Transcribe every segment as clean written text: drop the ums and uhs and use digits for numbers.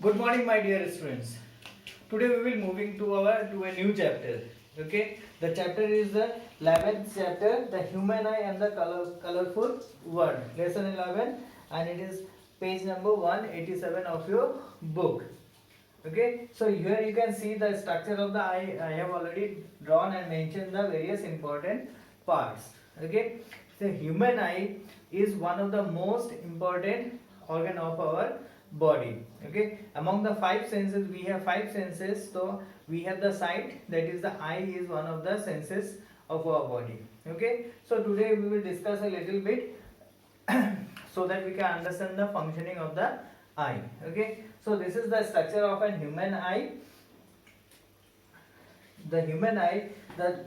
Good morning, my dear students. Today we will moving to a new chapter. Okay, the chapter is the 11th chapter, the human eye and the colorful world. Lesson 11, and it is page number 187 of your book. Okay, so here you can see the structure of the eye. I have already drawn and mentioned the various important parts. Okay, the human eye is one of the most important organ of our body. Okay, among the five senses, we have five senses. So we have the sight, that is the eye is one of the senses of our body. Okay, so today we will discuss a little bit so that we can understand the functioning of the eye. Okay, so this is the structure of a human eye. The human eye, the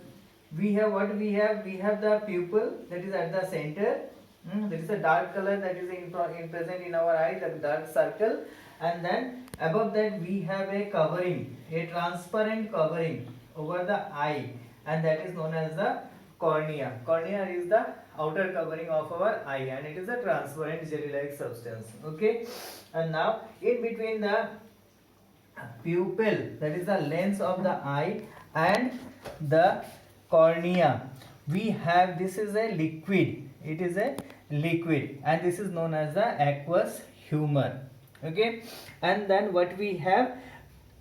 we have what we have the pupil, that is at the center. There is a dark color that is in present in our eye, the dark circle, and then above that we have a covering, a transparent covering over the eye, and that is known as the cornea. Cornea is the outer covering of our eye, and it is a transparent jelly-like substance. Okay, and now in between the pupil, that is the lens of the eye, and the cornea, we have, this is a liquid. It is a liquid, and this is known as the aqueous humor. Okay, and then what we have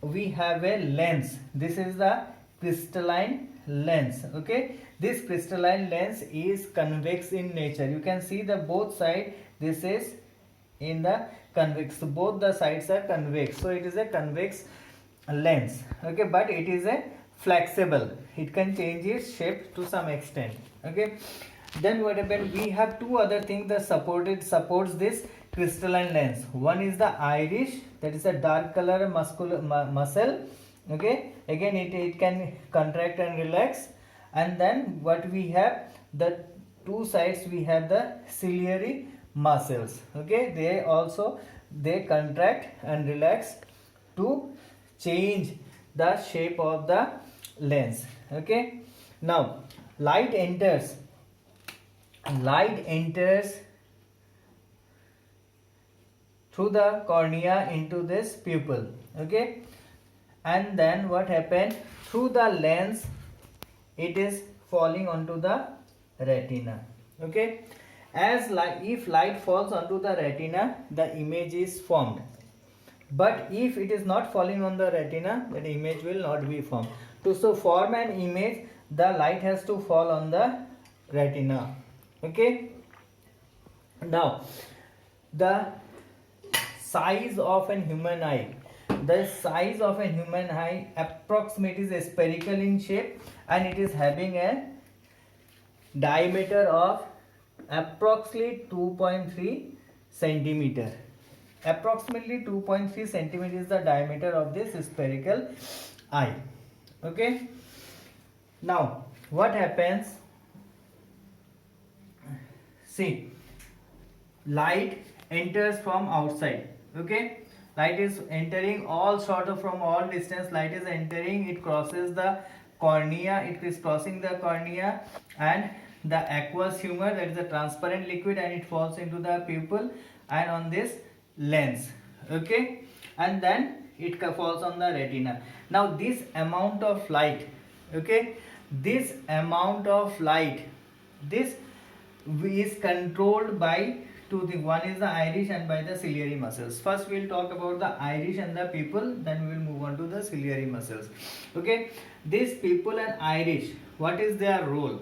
a lens. This is the crystalline lens. Okay, this crystalline lens is convex in nature. You can see the both side. This is in the convex, so both the sides are convex, so it is a convex lens. Okay, but it is a flexible, it can change its shape to some extent. Okay, then what happened, we have two other things that supports this crystalline lens. One is the iris, that is a dark color muscle. Okay, again it can contract and relax. And then what we have, the two sides, we have the ciliary muscles. Okay, they contract and relax to change the shape of the lens. Okay, now light enters through the cornea into this pupil. Okay, and then what happened, through the lens it is falling onto the retina. Okay, as if light falls onto the retina, the image is formed. But if it is not falling on the retina, then image will not be formed. So form an image, the light has to fall on the retina. Okay, now the size of a human eye, approximately is spherical in shape, and it is having a diameter of approximately 2.3 centimeter. Approximately 2.3 centimeter is the diameter of this spherical eye. Okay, now what happens, see, light enters from outside. Okay, light is entering all sort of from all distance, light is entering, it crosses the cornea, it is crossing the cornea and the aqueous humor, that is a transparent liquid, and it falls into the pupil and on this lens. Okay, and then it falls on the retina. Now this amount of light, okay, this amount of light, this is controlled by two things. One is the iris and by the ciliary muscles. First we will talk about the iris and the pupil, then we will move on to the ciliary muscles. Okay, this pupil and iris, what is their role?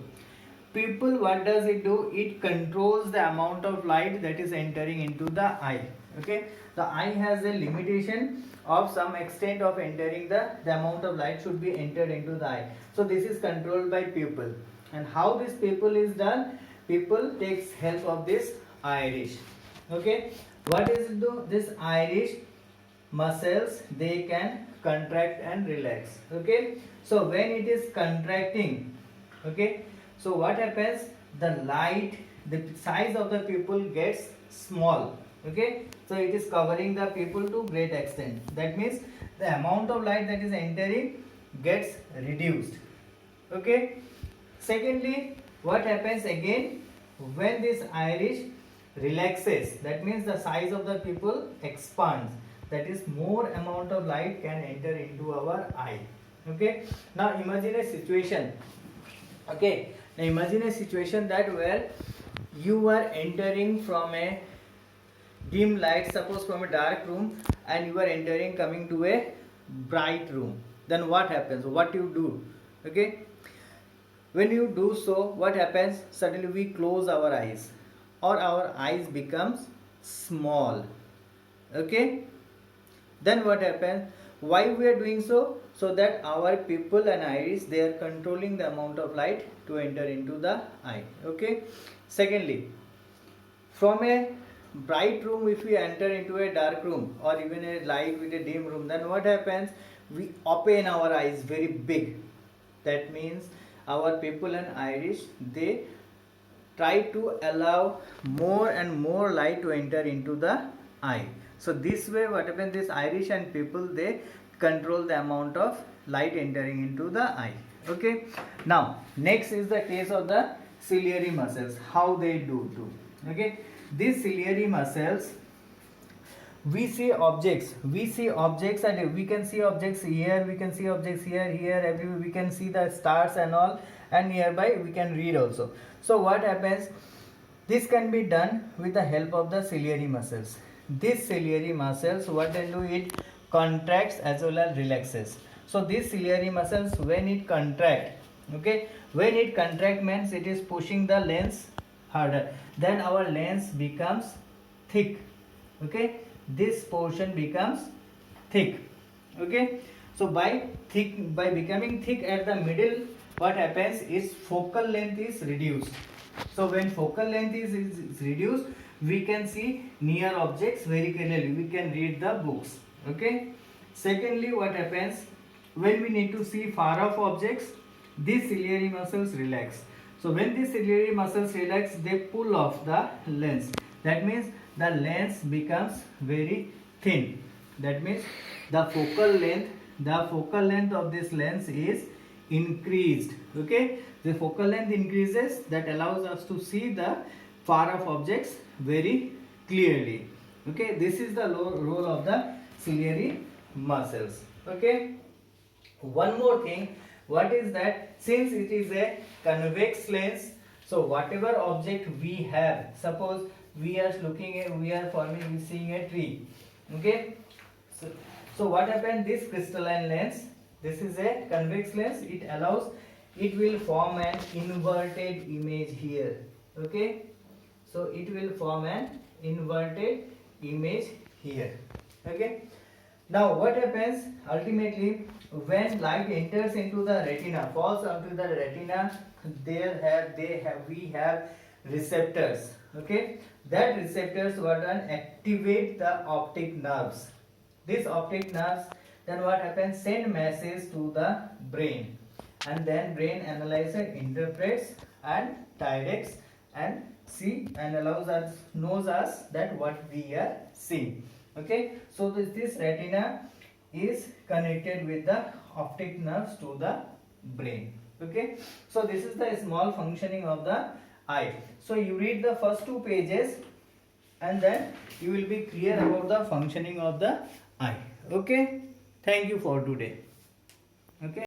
Pupil, what does it do? It controls the amount of light that is entering into the eye. Okay, the eye has a limitation of some extent of entering, the amount of light should be entered into the eye. So this is controlled by pupil. And how this pupil is done? Pupil takes help of this iris. Okay, what is it do? This iris muscles, they can contract and relax. Okay, so when it is contracting, okay, so what happens, the light, the size of the pupil gets small. Okay, so it is covering the pupil to great extent. That means the amount of light that is entering gets reduced. Okay, secondly, what happens again, when this iris relaxes, that means the size of the pupil expands. that is more amount of light can enter into our eye. Okay, now imagine a situation. Okay, now imagine a situation that where you are entering from a dim light, suppose from a dark room, and you are entering coming to a bright room. Then what happens? What you do? Okay, when you do so, what happens? Suddenly we close our eyes, or our eyes becomes small. Okay, then what happens? Why we are doing so? So that our pupil and iris, they are controlling the amount of light to enter into the eye. Okay, secondly, from a bright room, if we enter into a dark room or even a light with a dim room, then what happens? We open our eyes very big. That means our pupil and iris, they try to allow more and more light to enter into the eye. So this way what happens, this iris and pupil, they control the amount of light entering into the eye. Okay, now next is the case of the ciliary muscles, how they do. Okay, these ciliary muscles, we see objects and we can see objects here, we can see objects here, everywhere we can see the stars and all, and nearby we can read also. So what happens, this can be done with the help of the ciliary muscles. These ciliary muscles, what they do, it contracts as well as relaxes. So these ciliary muscles, when it contract, okay, when it contract means it is pushing the lens harder, then our lens becomes thick. Okay, this portion becomes thick. Okay, so by becoming thick at the middle, what happens is focal length is reduced. So when focal length is reduced, we can see near objects very clearly, we can read the books. Okay, secondly, what happens, when we need to see far off objects, these ciliary muscles relax. So when these ciliary muscles relax, they pull off the lens. That means the lens becomes very thin. That means the focal length of this lens is increased. Okay, the focal length increases, that allows us to see the far off objects very clearly. Okay, this is the role of the ciliary muscles. Okay, one more thing, what is that, since it is a convex lens, so whatever object we have, suppose we are seeing a tree. Okay, so what happens, this crystalline lens, this is a convex lens, it will form an inverted image here. Okay, so it will form an inverted image here. Okay, now what happens, ultimately when light enters into the retina, falls onto the retina, we have receptors. Okay, that receptors activate the optic nerves. These optic nerves, then what happens, send message to the brain, and then brain analyzes, interprets and directs and see and knows us that what we are seeing. Okay, so this retina is connected with the optic nerves to the brain. Okay, so this is the small functioning of the eye. So you read the first 2 pages and then you will be clear about the functioning of the eye. Okay, thank you for today. Okay.